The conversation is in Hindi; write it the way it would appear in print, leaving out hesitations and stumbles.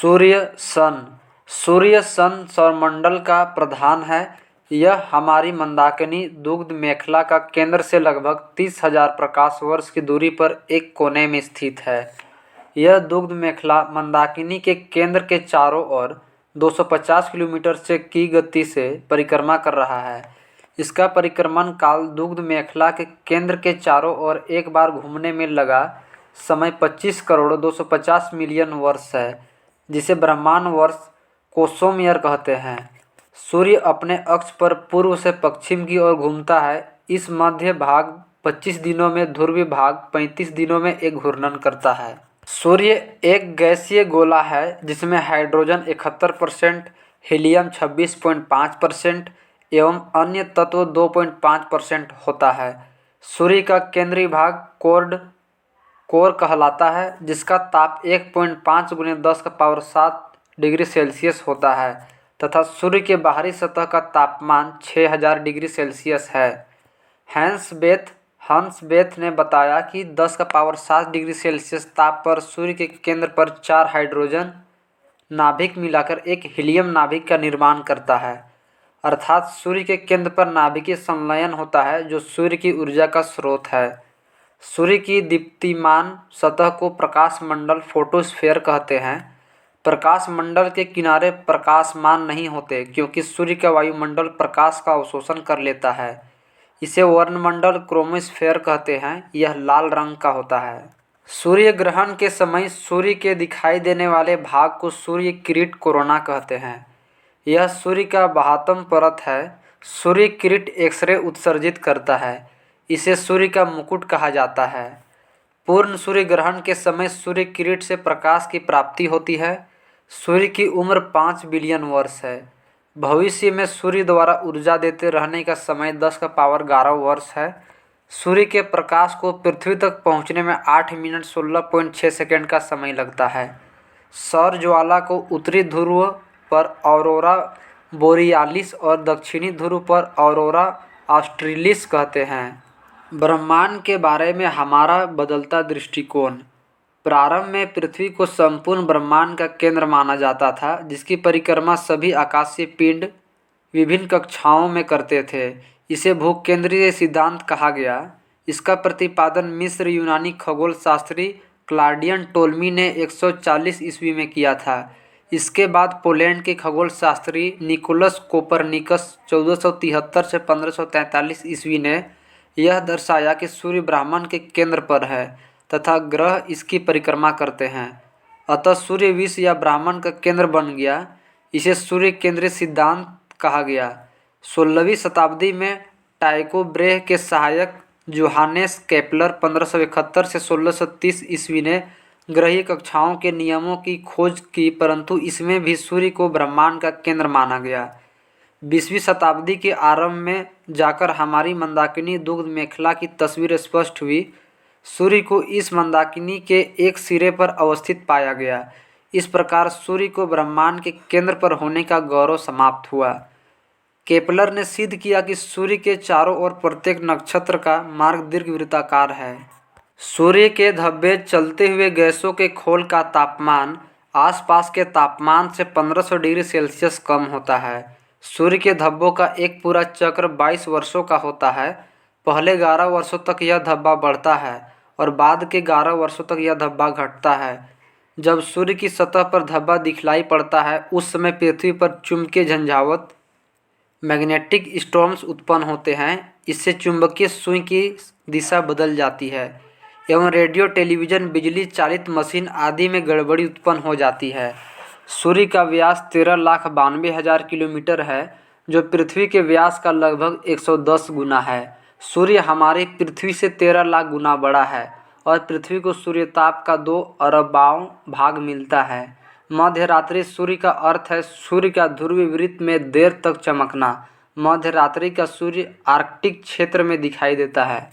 सूर्य सन। सूर्य सन सौरमंडल का प्रधान है। यह हमारी मंदाकिनी दुग्ध मेखला का केंद्र से लगभग 30,000 प्रकाश वर्ष की दूरी पर एक कोने में स्थित है। यह दुग्ध मेखला मंदाकिनी के केंद्र के चारों ओर 250 किलोमीटर से की गति से परिक्रमा कर रहा है। इसका परिक्रमण काल दुग्ध मेखला के केंद्र के चारों ओर एक बार घूमने में लगा समय 25 करोड़ 250 मिलियन वर्ष है, जिसे ब्रह्मांड वर्ष कोसोमयर कहते हैं। सूर्य अपने अक्ष पर पूर्व से पश्चिम की ओर घूमता है। इस मध्य भाग 25 दिनों में, ध्रुवीय भाग 35 दिनों में एक घूर्णन करता है। सूर्य एक गैसीय गोला है जिसमें हाइड्रोजन 71%, हीलियम 26.5% एवं अन्य तत्व 2.5% होता है। सूर्य का केंद्रीय भाग कोर कहलाता है, जिसका ताप 1.5 × 10⁻7 डिग्री सेल्सियस होता है तथा सूर्य के बाहरी सतह का तापमान 6000 डिग्री सेल्सियस है। हंस बेथ ने बताया कि 10⁻7 डिग्री सेल्सियस ताप पर सूर्य के केंद्र पर 4 हाइड्रोजन नाभिक मिलाकर एक हीलियम नाभिक का निर्माण करता है। अर्थात सूर्य के केंद्र पर नाभिकीय संलयन होता है, जो सूर्य की ऊर्जा का स्रोत है। सूर्य की दीप्तिमान सतह को प्रकाश मंडल फोटोस्फीयर कहते हैं। प्रकाश मंडल के किनारे प्रकाशमान नहीं होते, क्योंकि सूर्य का वायुमंडल प्रकाश का अवशोषण कर लेता है। इसे वर्णमंडल क्रोमोस्फीयर कहते हैं। यह लाल रंग का होता है। सूर्य ग्रहण के समय सूर्य के दिखाई देने वाले भाग को सूर्य किरीट कोरोना कहते हैं। यह सूर्य का 72वां परत है। सूर्य किरीट एक्स-रे उत्सर्जित करता है। इसे सूर्य का मुकुट कहा जाता है। पूर्ण सूर्य ग्रहण के समय सूर्य किरीट से प्रकाश की प्राप्ति होती है। सूर्य की उम्र 5 बिलियन वर्ष है। भविष्य में सूर्य द्वारा ऊर्जा देते रहने का समय 10⁻11 वर्ष है। सूर्य के प्रकाश को पृथ्वी तक पहुंचने में 8 मिनट 16.6 सेकंड का समय लगता है। सौर ज्वाला को उत्तरी ध्रुव पर ऑरोरा बोरियालिस और दक्षिणी ध्रुव पर ऑरोरा ऑस्ट्रेलिस कहते हैं। ब्रह्मांड के बारे में हमारा बदलता दृष्टिकोण। प्रारंभ में पृथ्वी को संपूर्ण ब्रह्मांड का केंद्र माना जाता था, जिसकी परिक्रमा सभी आकाशीय पिंड विभिन्न कक्षाओं में करते थे। इसे भूकेंद्रीय सिद्धांत कहा गया। इसका प्रतिपादन मिस्र यूनानी खगोल शास्त्री क्लॉडियन टोल्मी ने 140 ईस्वी में किया था। इसके बाद पोलैंड के खगोल शास्त्री निकोलस कोपरनिकस 1473 से 1543 ईस्वी ने यह दर्शाया कि सूर्य ब्रह्मांड के केंद्र पर है तथा ग्रह इसकी परिक्रमा करते हैं। अतः सूर्य विश्व या ब्रह्मांड का केंद्र बन गया। इसे सूर्य केंद्रीय सिद्धांत कहा गया। 16वीं शताब्दी में टाइको ब्रेह के सहायक जोहानेस केपलर 1571 से 1630 ईस्वी ने ग्रहीय कक्षाओं के नियमों की खोज की, परंतु इसमें भी सूर्य को ब्रह्मांड का केंद्र माना गया। 20वीं शताब्दी के आरंभ में जाकर हमारी मंदाकिनी दुग्ध मेखला की तस्वीर स्पष्ट हुई। सूर्य को इस मंदाकिनी के एक सिरे पर अवस्थित पाया गया। इस प्रकार सूर्य को ब्रह्मांड के केंद्र पर होने का गौरव समाप्त हुआ। केपलर ने सिद्ध किया कि सूर्य के चारों ओर प्रत्येक नक्षत्र का मार्ग दीर्घवृत्ताकार है। सूर्य के धब्बे चलते हुए गैसों के खोल का तापमान आसपास के तापमान से 1500 डिग्री सेल्सियस कम होता है। सूर्य के धब्बों का एक पूरा चक्र 22 वर्षों का होता है। पहले 11 वर्षों तक यह धब्बा बढ़ता है और बाद के 11 वर्षों तक यह धब्बा घटता है। जब सूर्य की सतह पर धब्बा दिखलाई पड़ता है, उस समय पृथ्वी पर चुंबकीय झंझावात मैग्नेटिक स्टॉर्म्स उत्पन्न होते हैं। इससे चुंबकीय सुई की दिशा बदल जाती है एवं रेडियो, टेलीविज़न, बिजली चालित मशीन आदि में गड़बड़ी उत्पन्न हो जाती है। सूर्य का व्यास 13,92,000 किलोमीटर है, जो पृथ्वी के व्यास का लगभग 110 गुना है। सूर्य हमारी पृथ्वी से 13 लाख गुना बड़ा है और पृथ्वी को सूर्यताप का 2 अरबवां भाग मिलता है। मध्य रात्रि सूर्य का अर्थ है सूर्य का ध्रुवीय वृत्त में देर तक चमकना। मध्य रात्रि का सूर्य आर्कटिक क्षेत्र में दिखाई देता है।